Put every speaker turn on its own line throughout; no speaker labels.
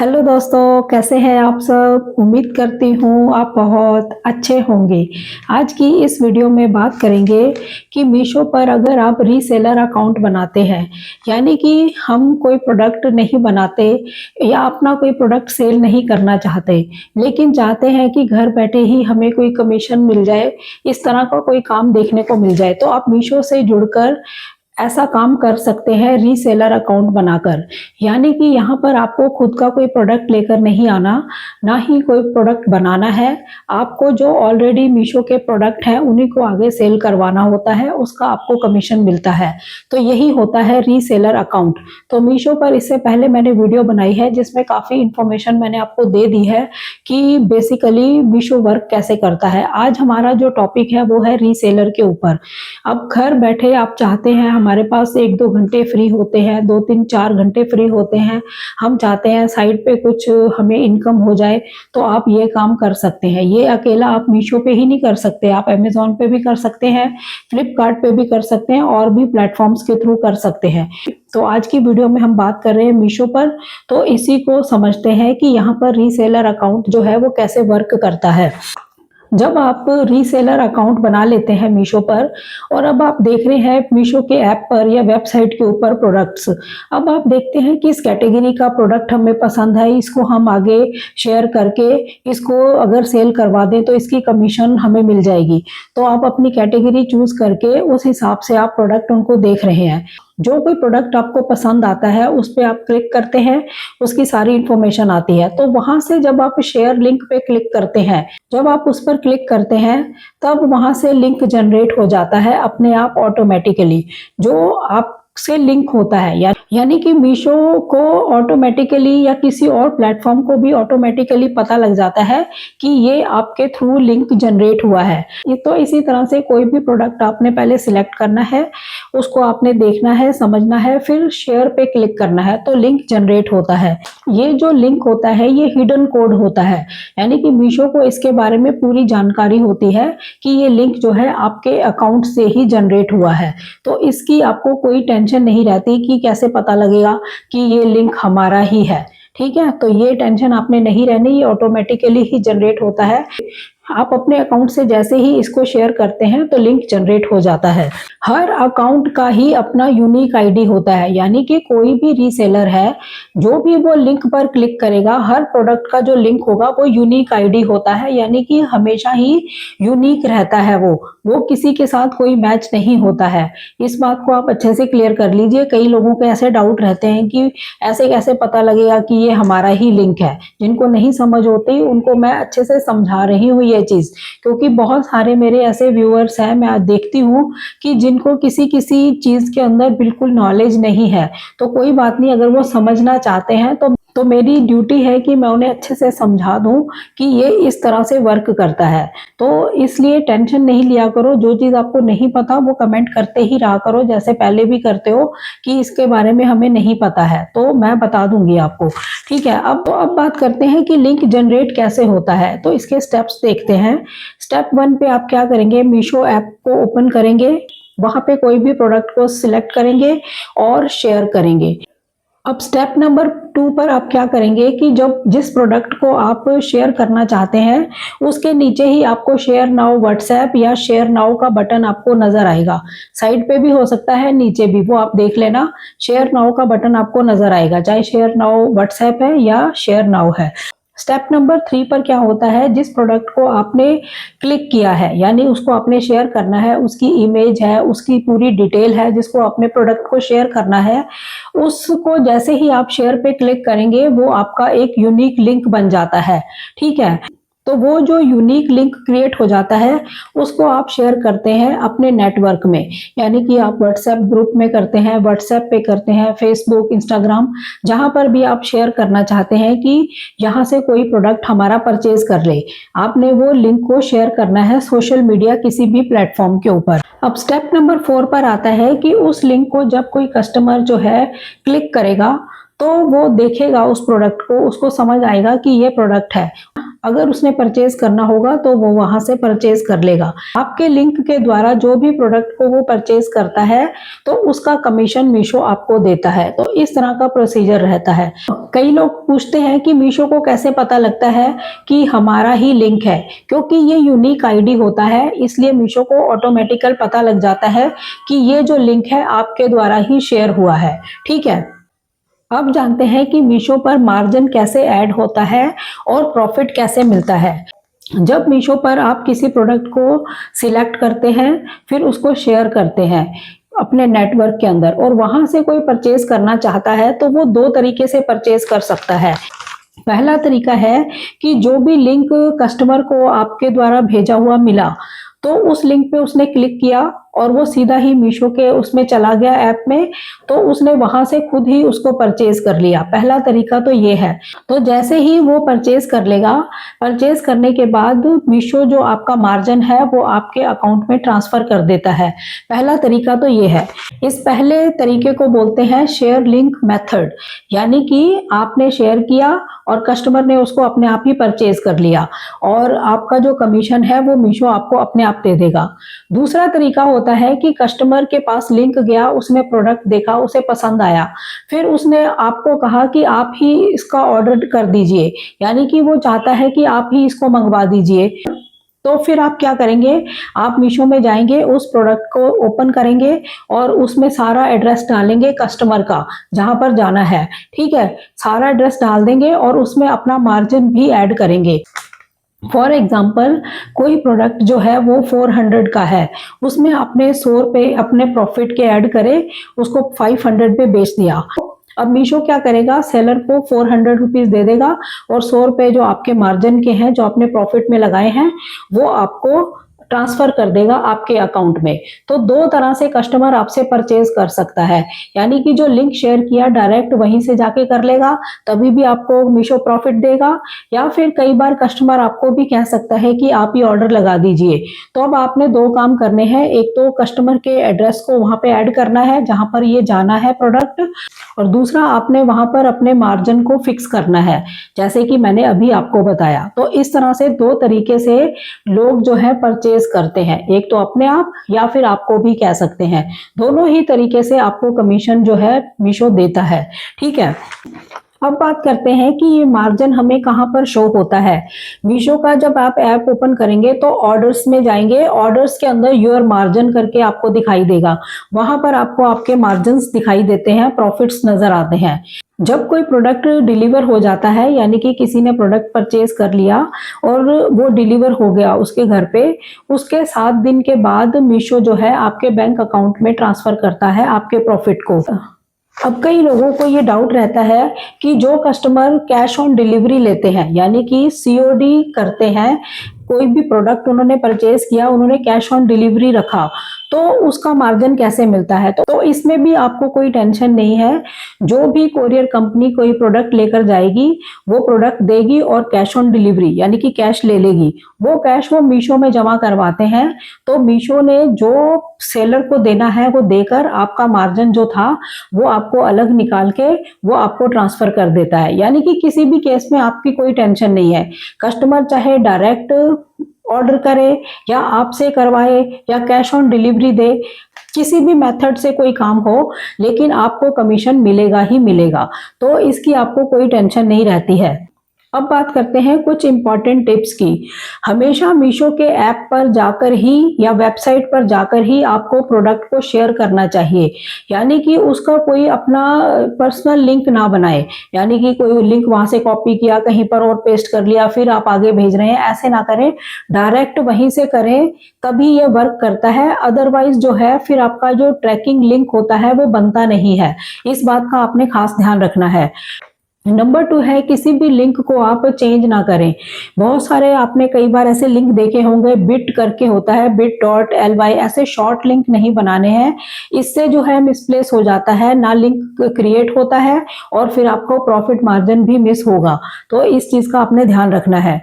Hello दोस्तों, कैसे हैं आप सब। उम्मीद करती हूँ आप बहुत अच्छे होंगे। आज की इस वीडियो में बात करेंगे कि मीशो पर अगर आप रीसेलर अकाउंट बनाते हैं, यानी कि हम कोई प्रोडक्ट नहीं बनाते या अपना कोई प्रोडक्ट सेल नहीं करना चाहते, लेकिन चाहते हैं कि घर बैठे ही हमें कोई कमीशन मिल जाए, इस तरह का कोई काम देखने को मिल जाए, तो आप मीशो से जुड़कर ऐसा काम कर सकते हैं रीसेलर अकाउंट बनाकर। यानी कि यहाँ पर आपको खुद का कोई प्रोडक्ट लेकर नहीं आना, ना ही कोई प्रोडक्ट बनाना है। आपको जो ऑलरेडी मीशो के प्रोडक्ट हैं उन्हीं को आगे सेल करवाना होता है, उसका आपको कमीशन मिलता है। तो यही होता है रीसेलर अकाउंट। तो मीशो पर इससे पहले मैंने वीडियो बनाई है जिसमें काफ़ी इंफॉर्मेशन मैंने आपको दे दी है कि बेसिकली मीशो वर्क कैसे करता है। आज हमारा जो टॉपिक है वो है रीसेलर के ऊपर। अब घर बैठे आप चाहते हैं, हमारे पास 1-2 घंटे फ्री होते हैं, 2-3-4 घंटे फ्री होते हैं, हम चाहते हैं साइड पे कुछ हमें इनकम हो जाए, तो आप ये काम कर सकते हैं। ये अकेला आप मीशो पे ही नहीं कर सकते, आप अमेज़न पे भी कर सकते हैं, फ्लिपकार्ट पे भी कर सकते हैं और भी प्लेटफॉर्म्स के थ्रू कर सकते हैं। तो आज की वीडियो में हम बात कर रहे हैं मीशो पर, तो इसी को समझते हैं कि यहाँ पर रीसेलर अकाउंट जो है वो कैसे वर्क करता है। जब आप रीसेलर अकाउंट बना लेते हैं मीशो पर और अब आप देख रहे हैं मीशो के ऐप पर या वेबसाइट के ऊपर प्रोडक्ट्स, अब आप देखते हैं कि इस कैटेगरी का प्रोडक्ट हमें पसंद है, इसको हम आगे शेयर करके इसको अगर सेल करवा दें तो इसकी कमीशन हमें मिल जाएगी। तो आप अपनी कैटेगरी चूज करके उस हिसाब से आप प्रोडक्ट उनको देख रहे हैं। जो कोई प्रोडक्ट आपको पसंद आता है उस पर आप क्लिक करते हैं, उसकी सारी इंफॉर्मेशन आती है। तो वहां से जब आप शेयर लिंक पे क्लिक करते हैं, जब आप उस पर क्लिक करते हैं तब वहां से लिंक जनरेट हो जाता है अपने आप ऑटोमेटिकली, जो आप से लिंक होता है। यानी कि मीशो को ऑटोमेटिकली या किसी और प्लेटफॉर्म को भी ऑटोमेटिकली पता लग जाता है कि ये आपके थ्रू लिंक जनरेट हुआ है। ये तो इसी तरह से कोई भी प्रोडक्ट आपने पहले सिलेक्ट करना है, उसको आपने देखना है, समझना है, फिर शेयर पे क्लिक करना है तो लिंक जनरेट होता है। ये जो लिंक होता है ये हिडन कोड होता है, यानी कि मीशो को इसके बारे में पूरी जानकारी होती है कि ये लिंक जो है आपके अकाउंट से ही जनरेट हुआ है। तो इसकी आपको कोई टेंशन नहीं रहती कि कैसे पता लगेगा कि ये लिंक हमारा ही है। ठीक है, तो ये टेंशन आपने नहीं रहनी, ये ऑटोमेटिकली ही जनरेट होता है। आप अपने अकाउंट से जैसे ही इसको शेयर करते हैं तो लिंक जनरेट हो जाता है। हर अकाउंट का ही अपना यूनिक आईडी होता है, यानी कि कोई भी रीसेलर है, जो भी वो लिंक पर क्लिक करेगा, हर प्रोडक्ट का जो लिंक होगा वो यूनिक आईडी होता है, यानी कि हमेशा ही यूनिक रहता है। वो किसी के साथ कोई मैच नहीं होता है। इस बात को आप अच्छे से क्लियर कर लीजिए। कई लोगों के ऐसे डाउट रहते हैं कि ऐसे कैसे पता लगेगा कि ये हमारा ही लिंक है। जिनको नहीं समझ होती उनको मैं अच्छे से समझा रही हूँ ये चीज, क्योंकि बहुत सारे मेरे ऐसे व्यूअर्स हैं, मैं आज देखती हूँ कि जिनको किसी किसी चीज के अंदर बिल्कुल नॉलेज नहीं है। तो कोई बात नहीं, अगर वो समझना चाहते हैं तो मेरी ड्यूटी है कि मैं उन्हें अच्छे से समझा दूं कि ये इस तरह से वर्क करता है। तो इसलिए टेंशन नहीं लिया करो, जो चीज़ आपको नहीं पता वो कमेंट करते ही रहा करो, जैसे पहले भी करते हो कि इसके बारे में हमें नहीं पता है, तो मैं बता दूंगी आपको। ठीक है, अब बात करते हैं कि लिंक जनरेट कैसे होता है। तो इसके स्टेप्स देखते हैं। स्टेप 1 पे आप क्या करेंगे, मीशो ऐप को ओपन करेंगे, वहां पे कोई भी प्रोडक्ट को सिलेक्ट करेंगे और शेयर करेंगे। अब स्टेप नंबर 2 पर आप क्या करेंगे कि जब जिस प्रोडक्ट को आप शेयर करना चाहते हैं उसके नीचे ही आपको शेयर नाउ व्हाट्सएप या शेयर नाउ का बटन आपको नजर आएगा। साइड पे भी हो सकता है, नीचे भी, वो आप देख लेना। शेयर नाउ का बटन आपको नजर आएगा, चाहे शेयर नाउ व्हाट्सएप है या शेयर नाउ है। स्टेप नंबर 3 पर क्या होता है, जिस प्रोडक्ट को आपने क्लिक किया है, यानी उसको आपने शेयर करना है, उसकी इमेज है, उसकी पूरी डिटेल है, जिसको आपने प्रोडक्ट को शेयर करना है, उसको जैसे ही आप शेयर पे क्लिक करेंगे वो आपका एक यूनिक लिंक बन जाता है। ठीक है, तो वो जो यूनिक लिंक क्रिएट हो जाता है उसको आप शेयर करते हैं अपने नेटवर्क में, यानी कि आप व्हाट्सएप ग्रुप में करते हैं, व्हाट्सएप पे करते हैं, फेसबुक, इंस्टाग्राम, जहां पर भी आप शेयर करना चाहते हैं कि यहां से कोई प्रोडक्ट हमारा परचेज कर ले, आपने वो लिंक को शेयर करना है सोशल मीडिया किसी भी प्लेटफॉर्म के ऊपर। अब स्टेप नंबर 4 पर आता है कि उस लिंक को जब कोई कस्टमर जो है क्लिक करेगा तो वो देखेगा उस प्रोडक्ट को, उसको समझ आएगा कि ये प्रोडक्ट है। अगर उसने परचेज करना होगा तो वो वहां से परचेज कर लेगा। आपके लिंक के द्वारा जो भी प्रोडक्ट को वो परचेज करता है तो उसका कमीशन मीशो आपको देता है। तो इस तरह का प्रोसीजर रहता है। कई लोग पूछते हैं कि मीशो को कैसे पता लगता है कि हमारा ही लिंक है। क्योंकि ये यूनिक आईडी होता है, इसलिए मीशो को ऑटोमेटिकल पता लग जाता है कि ये जो लिंक है आपके द्वारा ही शेयर हुआ है। ठीक है, अब जानते हैं कि मीशो पर मार्जिन कैसे ऐड होता है और प्रॉफिट कैसे मिलता है। जब मीशो पर आप किसी प्रोडक्ट को सिलेक्ट करते हैं, फिर उसको शेयर करते हैं अपने नेटवर्क के अंदर, और वहां से कोई परचेज करना चाहता है तो वो दो तरीके से परचेज कर सकता है। पहला तरीका है कि जो भी लिंक कस्टमर को आपके द्वारा भेजा हुआ मिला, तो उस लिंक पे उसने क्लिक किया और वो सीधा ही मीशो के उसमें चला गया ऐप में, तो उसने वहां से खुद ही उसको परचेज कर लिया। पहला तरीका तो ये है। तो जैसे ही वो परचेज कर लेगा, परचेज करने के बाद मीशो जो आपका मार्जिन है वो आपके अकाउंट में ट्रांसफर कर देता है। पहला तरीका तो ये है। इस पहले तरीके को बोलते हैं शेयर लिंक मेथड, यानी कि आपने शेयर किया और कस्टमर ने उसको अपने आप ही परचेज कर लिया और आपका जो कमीशन है वो मीशो आपको अपने आप दे देगा। दूसरा तरीका होता है कि कस्टमर के पास लिंक गया, उसने प्रोडक्ट देखा, उसे पसंद आया, फिर उसने आपको कहा कि आप ही इसका ऑर्डर कर दीजिए, यानी कि वो चाहता है कि आप ही इसको मंगवा दीजिए। तो फिर आप क्या करेंगे, आप मीशो में जाएंगे, उस प्रोडक्ट को ओपन करेंगे और उसमें सारा एड्रेस डालेंगे कस्टमर का, जहां पर जाना है। ठीक है, सारा एड्रेस डाल देंगे और उसमें अपना मार्जिन भी ऐड करेंगे। फॉर एग्जाम्पल, कोई प्रोडक्ट जो है वो 400 का है, उसमें आपने 100 रुपये अपने प्रॉफिट के ऐड करे, उसको 500 पे बेच दिया। अब मीशो क्या करेगा, सेलर को 400 रुपीज दे देगा और 100 रुपये जो आपके मार्जिन के हैं, जो आपने प्रॉफिट में लगाए हैं, वो आपको ट्रांसफर कर देगा आपके अकाउंट में। तो दो तरह से कस्टमर आपसे परचेज कर सकता है, यानी कि जो लिंक शेयर किया डायरेक्ट वहीं से जाके कर लेगा, तभी भी आपको मीशो प्रॉफिट देगा, या फिर कई बार कस्टमर आपको भी कह सकता है कि आप ही ऑर्डर लगा दीजिए। तो अब आपने दो काम करने हैं, एक तो कस्टमर के एड्रेस को वहां पे ऐड करना है जहां पर ये जाना है प्रोडक्ट, और दूसरा आपने वहां पर अपने मार्जिन को फिक्स करना है, जैसे कि मैंने अभी आपको बताया। तो इस तरह से दो तरीके से लोग जो है परचेज करते हैं, एक तो अपने आप या फिर आपको भी कह सकते हैं। दोनों ही तरीके से आपको कमीशन जो है मीशो देता है। ठीक है, अब बात करते हैं कि ये मार्जिन हमें कहां पर शो होता है। मीशो का जब आप ऐप ओपन करेंगे तो ऑर्डर्स में जाएंगे, ऑर्डर्स के अंदर योर मार्जिन करके आपको दिखाई देगा, वहां पर आपको आपके मार्जिन्स दिखाई देते हैं, प्रॉफिट्स नजर आते हैं। जब कोई प्रोडक्ट डिलीवर हो जाता है, यानी कि किसी ने प्रोडक्ट परचेज कर लिया और वो डिलीवर हो गया उसके घर पे, उसके 7 दिन के बाद मीशो जो है आपके बैंक अकाउंट में ट्रांसफर करता है आपके प्रॉफिट को। अब कई लोगों को ये डाउट रहता है कि जो कस्टमर कैश ऑन डिलीवरी लेते हैं, यानी कि सीओडी करते हैं, कोई भी प्रोडक्ट उन्होंने परचेज किया, उन्होंने कैश ऑन डिलीवरी रखा, तो उसका मार्जिन कैसे मिलता है। तो इसमें भी आपको कोई टेंशन नहीं है। जो भी कोरियर कंपनी कोई प्रोडक्ट लेकर जाएगी, वो प्रोडक्ट देगी और कैश ऑन डिलीवरी यानी कि कैश ले लेगी, वो कैश वो मीशो में जमा करवाते हैं। तो मीशो ने जो सेलर को देना है वो देकर आपका मार्जिन जो था वो आपको अलग निकाल के वो आपको ट्रांसफर कर देता है, यानी कि किसी भी केस में आपकी कोई टेंशन नहीं है। कस्टमर चाहे डायरेक्ट ऑर्डर करे या आपसे करवाए या कैश ऑन डिलीवरी दे, किसी भी मेथड से कोई काम हो, लेकिन आपको कमीशन मिलेगा ही मिलेगा। तो इसकी आपको कोई टेंशन नहीं रहती है। अब बात करते हैं कुछ इंपॉर्टेंट टिप्स की। हमेशा मीशो के ऐप पर जाकर ही या वेबसाइट पर जाकर ही आपको प्रोडक्ट को शेयर करना चाहिए, यानी कि उसका कोई अपना पर्सनल लिंक ना बनाए, यानी कि कोई लिंक वहां से कॉपी किया कहीं पर और पेस्ट कर लिया फिर आप आगे भेज रहे हैं, ऐसे ना करें। डायरेक्ट वहीं से करें, तभी ये वर्क करता है। अदरवाइज जो है फिर आपका जो ट्रैकिंग लिंक होता है वो बनता नहीं है। इस बात का आपने खास ध्यान रखना है। नंबर 2 है, किसी भी लिंक को आप चेंज ना करें। बहुत सारे आपने कई बार ऐसे लिंक देखे होंगे, बिट करके होता है, bit.ly, ऐसे शॉर्ट लिंक नहीं बनाने हैं। इससे जो है मिसप्लेस हो जाता है, ना लिंक क्रिएट होता है और फिर आपको प्रॉफिट मार्जिन भी मिस होगा। तो इस चीज का आपने ध्यान रखना है।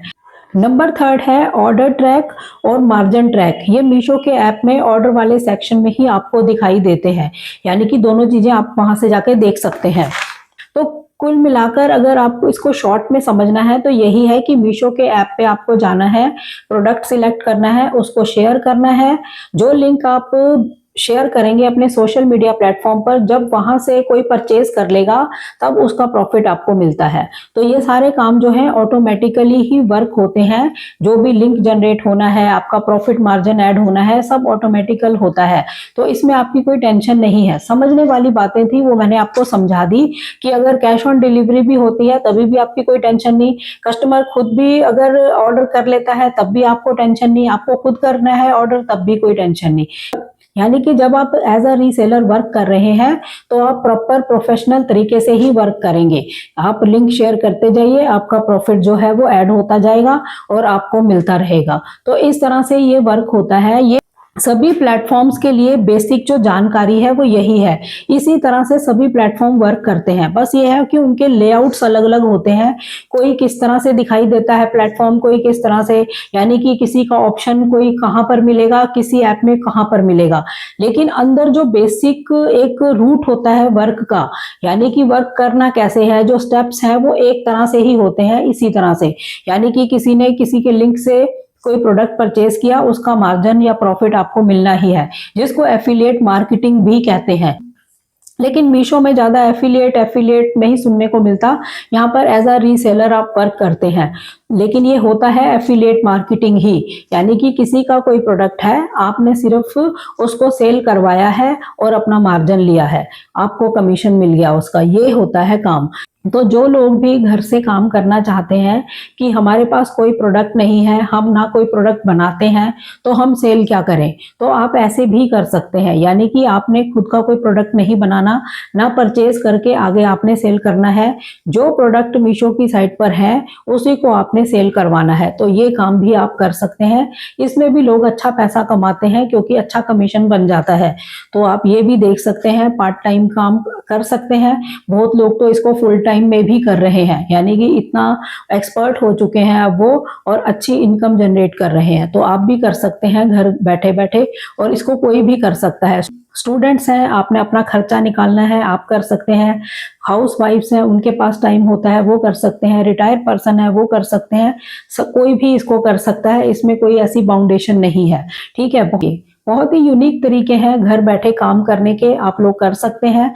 नंबर 3 है ऑर्डर ट्रैक और मार्जिन ट्रैक। ये मीशो के ऐप में ऑर्डर वाले सेक्शन में ही आपको दिखाई देते हैं, यानी कि दोनों चीजें आप वहां से जाकर देख सकते हैं। तो कुल मिलाकर अगर आपको इसको शॉर्ट में समझना है तो यही है कि मीशो के ऐप पे आपको जाना है, प्रोडक्ट सिलेक्ट करना है, उसको शेयर करना है। जो लिंक आप शेयर करेंगे अपने सोशल मीडिया प्लेटफॉर्म पर, जब वहां से कोई परचेज कर लेगा तब उसका प्रॉफिट आपको मिलता है। तो ये सारे काम जो है ऑटोमेटिकली ही वर्क होते हैं। जो भी लिंक जनरेट होना है, आपका प्रॉफिट मार्जिन ऐड होना है, सब ऑटोमेटिकल होता है। तो इसमें आपकी कोई टेंशन नहीं है। समझने वाली बातें थी वो मैंने आपको समझा दी कि अगर कैश ऑन डिलीवरी भी होती है तभी भी आपकी कोई टेंशन नहीं, कस्टमर खुद भी अगर ऑर्डर कर लेता है तब भी आपको टेंशन नहीं, आपको खुद करना है ऑर्डर तब भी कोई टेंशन नहीं। यानी कि जब आप एज अ रीसेलर वर्क कर रहे हैं तो आप प्रॉपर प्रोफेशनल तरीके से ही वर्क करेंगे। आप लिंक शेयर करते जाइए, आपका प्रॉफिट जो है वो ऐड होता जाएगा और आपको मिलता रहेगा। तो इस तरह से ये वर्क होता है। ये सभी प्लेटफॉर्म्स के लिए बेसिक जो जानकारी है वो यही है। इसी तरह से सभी प्लेटफॉर्म वर्क करते हैं। बस ये है कि उनके लेआउट्स अलग अलग होते हैं। कोई किस तरह से दिखाई देता है प्लेटफॉर्म, कोई किस तरह से, यानी कि किसी का ऑप्शन कोई कहाँ पर मिलेगा, किसी ऐप में कहाँ पर मिलेगा, लेकिन अंदर जो बेसिक एक रूट होता है वर्क का, यानी कि वर्क करना कैसे है, जो स्टेप्स हैं वो एक तरह से ही होते हैं। इसी तरह से यानी कि किसी ने किसी के लिंक से कोई प्रोडक्ट परचेज किया, उसका मार्जिन या प्रॉफिट आपको मिलना ही है, जिसको एफिलिएट मार्केटिंग भी कहते हैं। लेकिन मीशो में ज्यादा एफिलिएट नहीं सुनने को मिलता। यहाँ पर एज अ रीसेलर आप वर्क करते हैं, लेकिन ये होता है एफिलिएट मार्केटिंग ही। यानी कि किसी का कोई प्रोडक्ट है, आपने सिर्फ उसको सेल करवाया है और अपना मार्जिन लिया है, आपको कमीशन मिल गया उसका, ये होता है काम। तो जो लोग भी घर से काम करना चाहते हैं कि हमारे पास कोई प्रोडक्ट नहीं है, हम ना कोई प्रोडक्ट बनाते हैं, तो हम सेल क्या करें, तो आप ऐसे भी कर सकते हैं। यानी कि आपने खुद का कोई प्रोडक्ट नहीं बनाना, ना परचेज करके आगे आपने सेल करना है। जो प्रोडक्ट मीशो की साइट पर है उसी को आपने सेल करवाना है। तो ये काम भी आप कर सकते हैं। इसमें भी लोग अच्छा पैसा कमाते हैं क्योंकि अच्छा कमीशन बन जाता है। तो आप ये भी देख सकते हैं, पार्ट टाइम काम कर सकते हैं। बहुत लोग तो इसको फुल टाइम में भी कर रहे हैं, यानी कि इतना एक्सपर्ट हो चुके हैं अब वो, और अच्छी इनकम जनरेट कर रहे हैं। तो आप भी कर सकते हैं घर बैठे बैठे, और इसको कोई भी कर सकता है। स्टूडेंट्स हैं, आपने अपना खर्चा निकालना है, आप कर सकते हैं। हाउस वाइफ्स हैं, उनके पास टाइम होता है, वो कर सकते हैं। रिटायर्ड पर्सन है, वो कर सकते हैं। कोई भी इसको कर सकता है, इसमें कोई ऐसी बाउंडेशन नहीं है। ठीक है, बहुत ही यूनिक तरीके हैं घर बैठे काम करने के, आप लोग कर सकते हैं।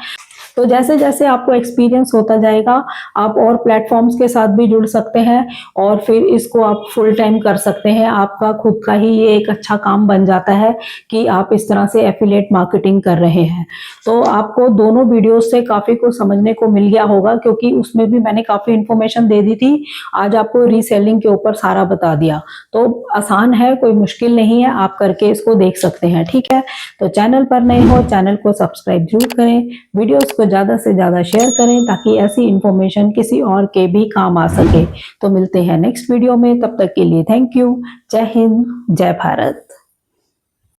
तो जैसे जैसे आपको एक्सपीरियंस होता जाएगा, आप और प्लेटफॉर्म्स के साथ भी जुड़ सकते हैं और फिर इसको आप फुल टाइम कर सकते हैं। आपका खुद का ही ये एक अच्छा काम बन जाता है कि आप इस तरह से एफिलिएट मार्केटिंग कर रहे हैं। तो आपको दोनों वीडियोस से काफ़ी कुछ समझने को मिल गया होगा, क्योंकि उसमें भी मैंने काफ़ी इन्फॉर्मेशन दे दी थी। आज आपको रीसेलिंग के ऊपर सारा बता दिया। तो आसान है, कोई मुश्किल नहीं है, आप करके इसको देख सकते हैं। ठीक है, तो चैनल पर नए हो, चैनल को सब्सक्राइब जरूर करें, वीडियोस को ज़्यादा से ज़्यादा शेयर करें ताकि ऐसी इन्फॉर्मेशन किसी और के भी काम आ सके। तो मिलते हैं नेक्स्ट वीडियो में, तब तक के लिए थैंक यू। जय हिंद, जय भारत।